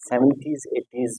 70s 80s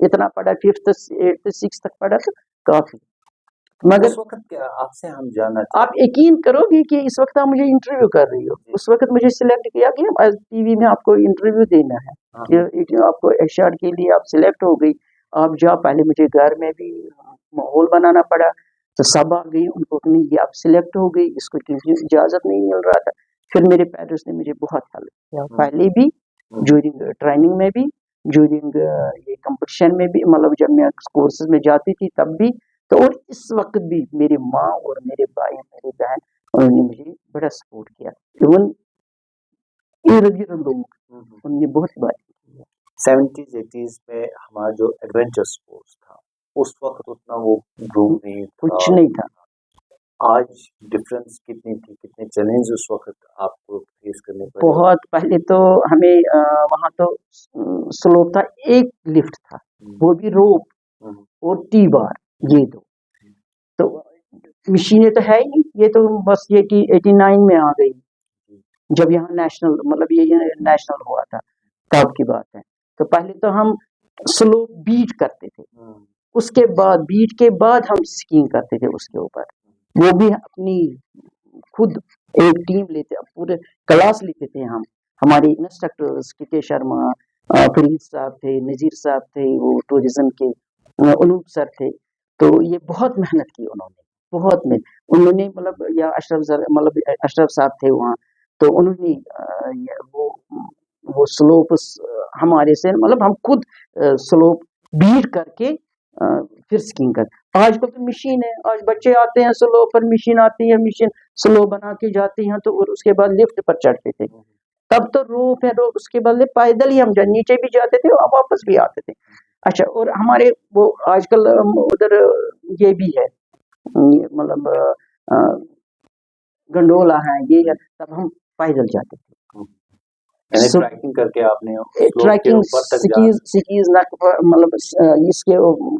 اتنا پڑھا 5th 8th 6th تک پڑھا تو کافی. مگر اس وقت کیا آپ سے ہم جاننا چاہتے آپ یقین کرو گے کہ اس وقت آپ مجھے انٹرویو کر رہی ہو, اس وقت مجھے سلیکٹ کیا کہ ٹی وی میں آپ کو انٹرویو دینا ہے کہ آپ کو ایشیاڈ کے لیے آپ سلیکٹ ہو گئی, آپ جا. پہلے مجھے گھر میں بھی ماحول بنانا پڑا, تو سب آ گئی ان کو نہیں یہ آپ سلیکٹ ہو گئی, اس کو اجازت نہیں مل رہا تھا. پھر میرے پیرنٹس نے مجھے بہت ہیلپ کیا, پہلے بھی جورنگ ٹریننگ میں بھی, جورنگ یہ کمپٹیشن میں بھی, مطلب جب میں کورسز میں جاتی تھی تب بھی. تو اور اس وقت بھی میری ماں اور میرے بھائی میری بہن انہوں نے مجھے بڑا سپورٹ کیا. ایون ارد گرد لوگ انہوں نے بہت بات کی. 70s 80s میں ہمارا جو ایڈونچر سپورٹس تھا اس وقت اتنا وہ گروم نہیں تھا, کچھ نہیں تھا. آج ڈفرینس کتنی تھی, کتنے چیلنج اس وقت آپ کو فیس کرنے پڑے؟ بہت. پہلے تو ہمیں وہاں تو سلو تھا, ایک لفٹ تھا وہ بھی روپ اور ٹی بار, یہ دو. تو مشینیں تو ہے ہی نہیں, یہ تو بس یہ 89 میں آ گئی جب یہاں نیشنل مطلب یہ نیشنل ہوا تھا تب کی بات ہے. تو پہلے تو ہم سلو بیٹ کرتے تھے, اس کے بعد بیٹ کے بعد ہم سکینگ کرتے تھے اس کے اوپر. وہ بھی اپنی خود ایک ٹیم لیتے, پورے کلاس لیتے تھے ہم. ہمارے انسٹرکٹرز کے شرما, فرید صاحب تھے, نذیر صاحب تھے, وہ ٹورزم کے انوپ سر تھے. تو یہ بہت محنت کی انہوں نے, بہت محنت. انہوں نے مطلب یا اشرف صاحب تھے وہاں, تو انہوں نے وہ سلوپس ہمارے سے مطلب ہم خود سلوپ بیٹ کر کے پھر سکینگ کر. آج کل تو مشین ہے, آج بچے آتے ہیں سلو پر, مشین آتی ہے, مشین سلو بنا کے جاتی ہیں. تو اور اس کے بعد لفٹ پر چڑھتے تھے, تب تو روپ ہے, روپ اس کے بعد پیدل ہی ہم نیچے بھی جاتے تھے اور واپس بھی آتے تھے. اچھا, اور ہمارے وہ آج کل ادھر یہ بھی ہے مطلب گنڈولا ہے, یہ ہے, تب ہم پیدل جاتے تھے. ٹریکنگ کر کے آپ نے ٹریکنگ سکیز مطلب اس کے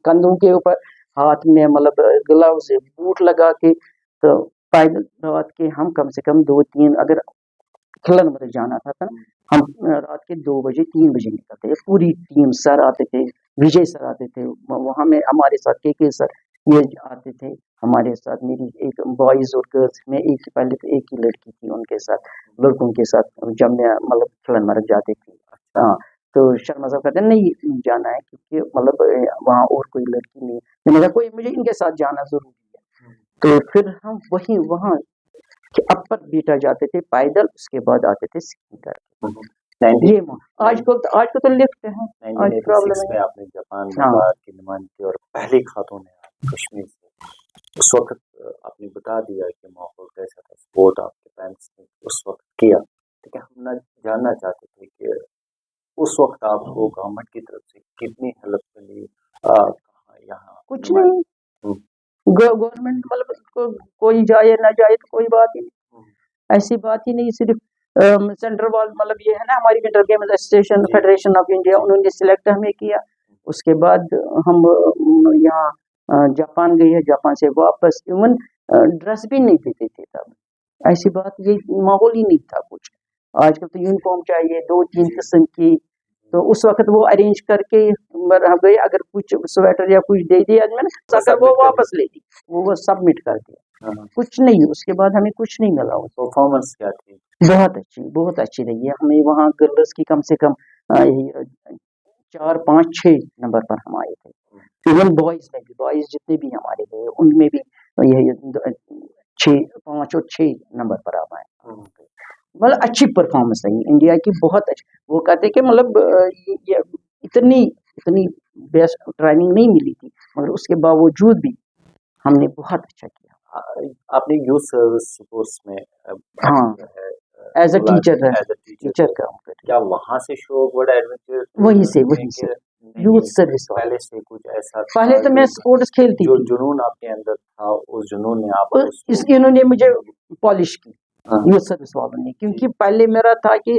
کندھوں کے اوپر, ہاتھ میں مطلب گلوز بوٹ لگا کے, تو پیدل رات کے ہم کم سے کم 2-3 اگر کھلن مرے جانا تھا ہم رات کے 2 بجے 3 بجے نکلتے تھے. پوری ٹیم سر آتے تھے, وجے سر آتے تھے وہاں میں, ہمارے ساتھ کے سر یہ آتے تھے ہمارے ساتھ. میری ایک بوائز اور گرلس میں ایک پہلے تو ایک ہی لڑکی تھی, ان کے ساتھ لڑکوں کے ساتھ جب میں مطلب کھلن مرگ جاتے تھے. ہاں, تو شرما صاحب کہتے ہیں نہیں جانا ہے کیونکہ مطلب وہاں اور کوئی لڑکی نہیں, مجھے کوئی مجھے ان کے ساتھ جانا ضروری ہے. تو پھر ہم وہاں کہ اپر بیٹا جاتے تھے پیدل, اس کے بعد آتے تھے سکینگ کر کے. آج کو تو لفٹ ہے. آج پرابلم ہے. آپ نے جاپان میں بات کی نمائندگی اور پہلی خاتون ہے کشمیر سے, اس وقت آپ نے بتا دیا کہ ماحول کیسا تھا, سپورٹ آپ کے پیرنٹس نے اس وقت کیا, لیکن ہم جاننا چاہتے تھے کہ اس وقت آپ کو گورنمنٹ کی طرف سے کتنی ہیلپ ملی, یہاں کچھ نہیں. گورنمنٹ مطلب کوئی جائے نہ جائے تو کوئی بات ہی نہیں, ایسی بات ہی نہیں. صرف سینٹرل وال مطلب یہ ہے نا ہماری winter games association federation of India, انہوں نے سلیکٹ ہمیں کیا. اس کے بعد ہم یہاں جاپان گئے, جاپان سے واپس ایون ڈریس بھی نہیں دیتے تھے تب. ایسی بات, یہ ماحول ہی نہیں تھا کچھ. آج کل تو یونیفارم چاہیے 2-3 قسم کی, تو اس وقت وہ ارینج کر کے گئے. اگر کچھ سویٹر یا کچھ دے دیا میں نے, اگر وہ واپس لے دی, وہ سبمٹ کر دیا. کچھ نہیں, اس کے بعد ہمیں کچھ نہیں ملا. پرفارمنس کیا تھی؟ بہت اچھی رہی ہے. ہمیں وہاں گرلز کی کم سے کم 4-5-6 نمبر پر ہم آئے تھے. ایون بوائز میں بھی, بوائز جتنے بھی ہمارے گئے ان میں بھی یہی 5 اور 6 نمبر پر آپ آئے. مطلب اچھی پرفارمنس رہی انڈیا کی, بہت اچھی. وہ کہتے کہ مطلب اتنی بیسٹ ٹریننگ نہیں ملی تھی, مگر اس کے باوجود بھی ہم نے بہت اچھا کیا. آپ نے یوتھ سروس سپورٹس میں ہاں ایز اے ٹیچر کام کر. کیا وہاں سے شوق بڑا ایڈونچر وہیں سے یوتھ سروس پہلے سے کچھ ایسا؟ پہلے تو میں سپورٹس کھیلتی جو جنون آپ کے اندر تھا, اس جنون نے آپ انہوں نے مجھے پالش کی یوتھ سروس والوں نے, کیونکہ پہلے میرا تھا کہ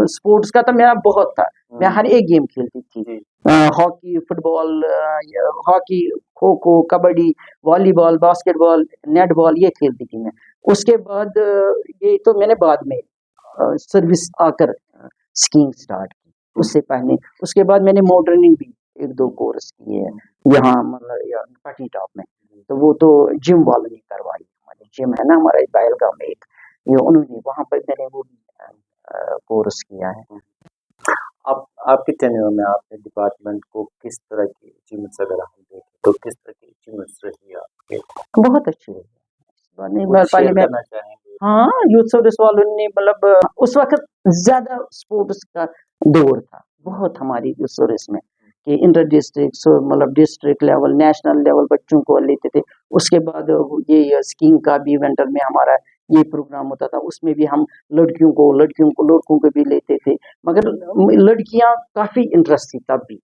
سپورٹس کا تو میرا بہت تھا. میں ہر ایک گیم کھیلتی تھی, ہاکی, فٹ بال, ہاکی, کھو کھو, کبڈی, والی بال, باسکٹ بال, نیٹ بال, یہ کھیلتی تھی میں. اس کے بعد یہ تو میں نے بعد میں سروس آ کر سکینگ سٹارٹ کی. اس سے پہلے اس کے بعد میں نے ماڈرننگ بھی ایک دو کورس کیے ہیں یہاں مطلب پٹی ٹاپ میں. تو وہ تو جم والوں نے کروائی. ہمارے جم ہے نا ہمارے بیلگام میں ایک, یہ انہوں نے وہاں پر میں نے وہ کورس کیا ہے. آپ کے ٹینیور میں آپ نے ڈپارٹمنٹ کو کس طرح کی اچیومنٹس اگر ہم دیکھیں تو کس طرح کی اچیومنٹس رہی آپ کے؟ بہت اچھی رہی. کچھ پہلے شیئر میں کرنا چاہیں گے؟ ہاں یوتھ سروس والوں نے مطلب اس وقت زیادہ اسپورٹس کا دور تھا بہت ہماری یوتھ سروس میں کہ انٹر ڈسٹرکٹ مطلب ڈسٹرکٹ لیول نیشنل لیول بچوں کو لیتے تھے. اس کے بعد یہ اسکیئنگ کا بھی ونٹر میں ہمارا یہ پروگرام ہوتا تھا, اس میں بھی ہم لڑکوں کو بھی لیتے تھے. مگر لڑکیاں کافی انٹرسٹ تھی تب بھی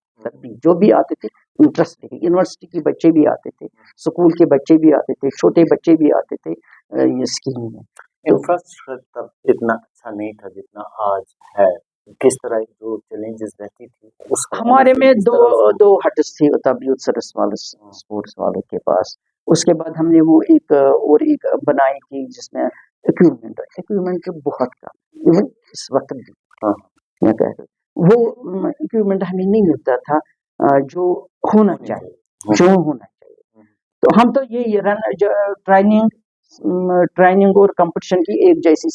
جو بھی آتے تھے انٹرسٹ تھے. یونیورسٹی کے بچے بھی آتے تھے, اسکول کے بچے بھی آتے تھے, چھوٹے بچے بھی آتے تھے یہ اسکیم میں. انفراسٹرکچر تب اتنا اچھا نہیں تھا جتنا آج ہے. کس طرح جو چیلنجز رہتی تھی اس ہمارے میں دو ہٹس تھے تب یوتھ سروس والے اسپورٹس والوں کے پاس. اس کے بعد ہم نے وہ ایک بنائی تھی جس میں اکوپمنٹ بہت کم ایون اس وقت بھی میں کہہ رہا ہوں وہ اکوپمنٹ ہمیں نہیں ملتا تھا جو ہونا چاہیے. تو ہم تو یہ ٹریننگ اور کمپٹیشن کی ایک جیسی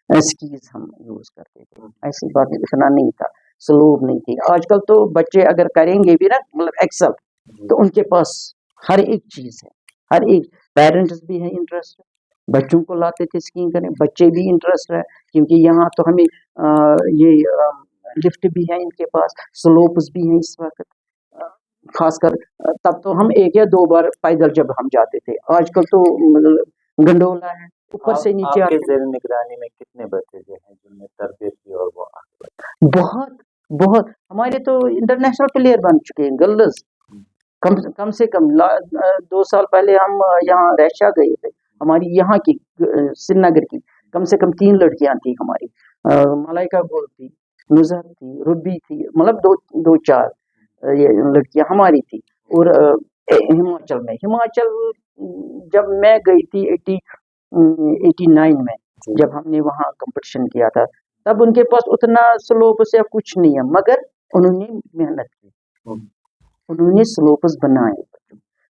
اسکیز ہم یوز کرتے تھے. ایسی بات اتنا نہیں تھا, سلوب نہیں تھی. آج کل تو بچے اگر کریں گے بھی نا مطلب ایکسل تو ان کے پاس ہر ایک چیز ہے, ہر ایک پیرنٹس بھی ہے انٹرسٹ, بچوں کو لاتے تھے اسکیئنگ کرنے, بچے بھی انٹرسٹ ہے کیونکہ یہاں تو ہمیں یہ لفٹ بھی ہے ان کے پاس, سلوپس بھی ہیں اس وقت. خاص کر تب تو ہم ایک یا دو بار پیدل جب ہم جاتے تھے, آج کل تو گنڈولا ہے اوپر سے نیچے آپ کے آتے. زیر نگرانی میں کتنے بچے جو ہیں جن نے تربیت کی اور وہ بہت ہمارے تو انٹرنیشنل پلیئر بن چکے ہیں گرلز. کم سے کم 2 سال پہلے ہم یہاں ریشا گئے تھے, ہماری یہاں کی سری نگر کی کم سے کم 3 لڑکیاں تھیں ہماری. ملائکہ گول تھی, نظہت تھی, ربی تھی, مطلب 2-4 یہ لڑکیاں ہماری تھی. اور ہماچل جب میں گئی تھی 89 میں جب ہم نے وہاں کمپٹیشن کیا تھا تب ان کے پاس اتنا سلوپ سے کچھ نہیں ہے, مگر انہوں نے محنت کی, انہوں نے سلوپس بنائے.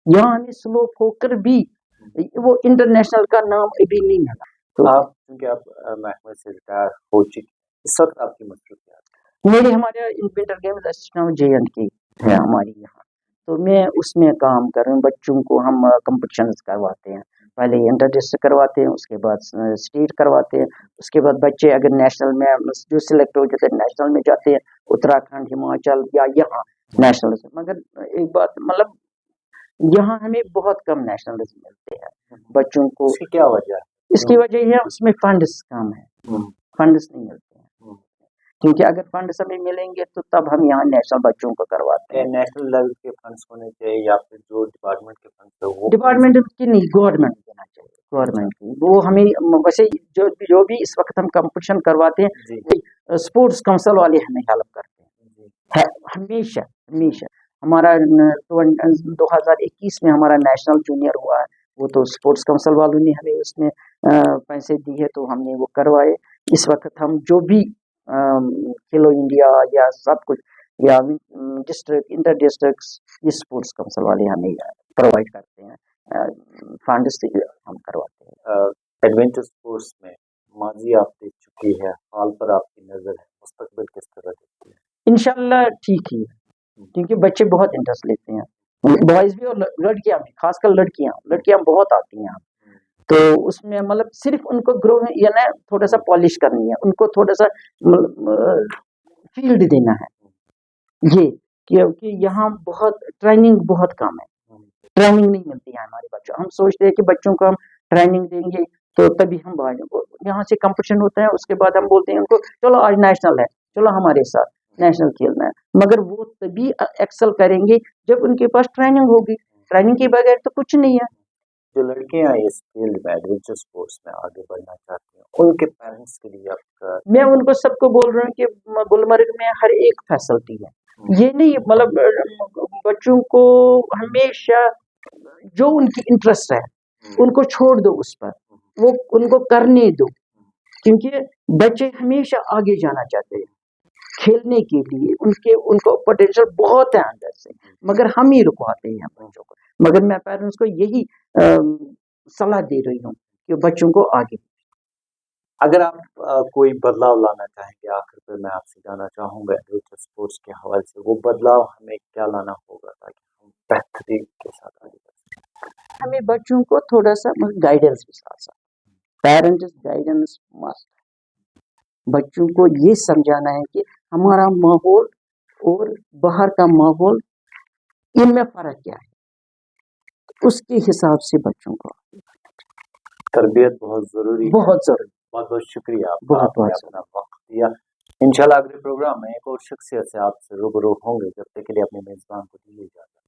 یہاں ہمیں سلوپ ہو کر بھی وہ انٹرنیشنل کا نام ابھی نہیں ملا. آپ کیونکہ آپ محکمے سے ریٹائر ہو چکی, اس وقت آپ کی مصروفیات ہمارے ونٹر گیمز اسسٹنٹ JNK ہے ہماری یہاں, تو میں اس میں کام کر رہا ہوں. بچوں کو ہم کمپٹیشنز کرواتے ہیں, پہلے انٹر ڈسٹرکٹ کرواتے ہیں, اس کے بعد اسٹیٹ کرواتے ہیں, اس کے بعد بچے اگر نیشنل میں جو سلیکٹ ہو جاتے ہیں نیشنل میں جاتے ہیں, اتراکھنڈ, ہماچل یا یہاں نیشنل. مگر ایک بات مطلب یہاں ہمیں بہت کم نیشنلز ملتے ہیں بچوں کو. اس کی کیا وجہ ہے؟ اس کی وجہ یہ ہے اس میں فنڈس کم ہے, فنڈس نہیں ملتے ہیں, کیونکہ اگر فنڈس ہمیں ملیں گے تو تب ہم یہاں نیشنل بچوں کو کرواتے ہیں. نیشنل لیول کے فنڈس ہونے چاہیے یا پھر جو ڈپارٹمنٹ کے فنڈس ہے وہ ڈپارٹمنٹ کی نہیں, گورنمنٹ دینا چاہیے, گورنمنٹ کی. وہ ہمیں ویسے جو بھی اس وقت ہم کمپٹیشن کرواتے ہیں اسپورٹس کونسل والے ہمیں ہیلپ کرتے ہیں ہمیشہ. ہمارا 2021 میں ہمارا نیشنل جونیئر ہوا ہے, وہ تو اسپورٹس کونسل والوں نے ہمیں اس میں پیسے دیے تو ہم نے وہ کروائے. اس وقت ہم جو بھی کھیلو انڈیا یا سب کچھ یا ڈسٹرکٹ انٹر ڈسٹرکٹ یہ اسپورٹس کونسل والے ہمیں پرووائڈ کرتے ہیں, فنڈس ہم کرواتے ہیں. ایڈونچر اسپورٹس میں ماضی آپ دیکھ چکی ہے, حال پر آپ کی نظر ہے, مستقبل کس طرح دیکھتی ہے؟ انشاءاللہ ٹھیک ہی ہے, کیونکہ بچے بہت انٹرسٹ لیتے ہیں, بوائز بھی اور لڑکیاں بھی, خاص کر لڑکیاں بہت آتی ہیں. تو اس میں مطلب صرف ان کو گرو یعنی تھوڑا سا پالش کرنی ہے, ان کو تھوڑا سا فیلڈ دینا ہے. یہ کیونکہ یہاں ٹریننگ بہت کم ہے, ٹریننگ نہیں ملتی ہے ہمارے بچوں. ہم سوچتے ہیں کہ بچوں کو ہم ٹریننگ دیں گے تو تبھی ہم یہاں سے کمپٹیشن ہوتا ہے, اس کے بعد ہم بولتے ہیں ان کو چلو آج نیشنل ہے, چلو ہمارے ساتھ نیشنل کھیلنا ہے. مگر وہ تبھی ایکسل کریں گے جب ان کے پاس ٹریننگ ہوگی, ٹریننگ کے بغیر تو کچھ نہیں ہے. جو لڑکیاں اس فیلڈ میں ایڈونچر اسپورٹس میں آگے بڑھنا چاہتی ہیں ان کے پیرنٹس کے لیے میں ان کو سب کو بول رہا ہوں کہ گلمرگ میں ہر ایک فیسلٹی ہے. یہ نہیں مطلب بچوں کو ہمیشہ جو ان کی انٹرسٹ ہے ان کو چھوڑ دو, اس پر وہ ان کو کرنے دو, کیونکہ بچے ہمیشہ آگے جانا چاہتے ہیں. کھیلنے کے لیے ان کو پوٹینشیل بہت ہے اندر سے، مگر ہم ہی رکواتے ہیں بچوں کو. مگر میں پیرنٹس کو یہی صلاح دے رہی ہوں کہ بچوں کو آگے. اگر آپ کوئی بدلاؤ لانا چاہیں گے آخر پہ میں آپ سے جانا چاہوں گا ایڈونچر اسپورٹس کے حوالے سے، وہ بدلاؤ ہمیں کیا لانا ہوگا تاکہ ہم بہتری کے ساتھ آگے بڑھ سکیں؟ ہمیں بچوں کو تھوڑا سا گائیڈنس بھی ساتھ ساتھ، پیرنٹس گائیڈنس مسٹ. بچوں کو یہ سمجھانا ہے کہ ہمارا ماحول اور باہر کا ماحول ان میں فرق کیا ہے، اس کے حساب سے بچوں کو تربیت بہت ضروری ہے. بہت ضروری. بہت بہت شکریہ آپ بہت نے اپنا وقت دیا. انشاءاللہ اگلے پروگرام میں ایک اور شخصیت سے آپ سے روبرو ہوں گے. جب تک کے لیے اپنے میزبان کو دیجیے اجازت.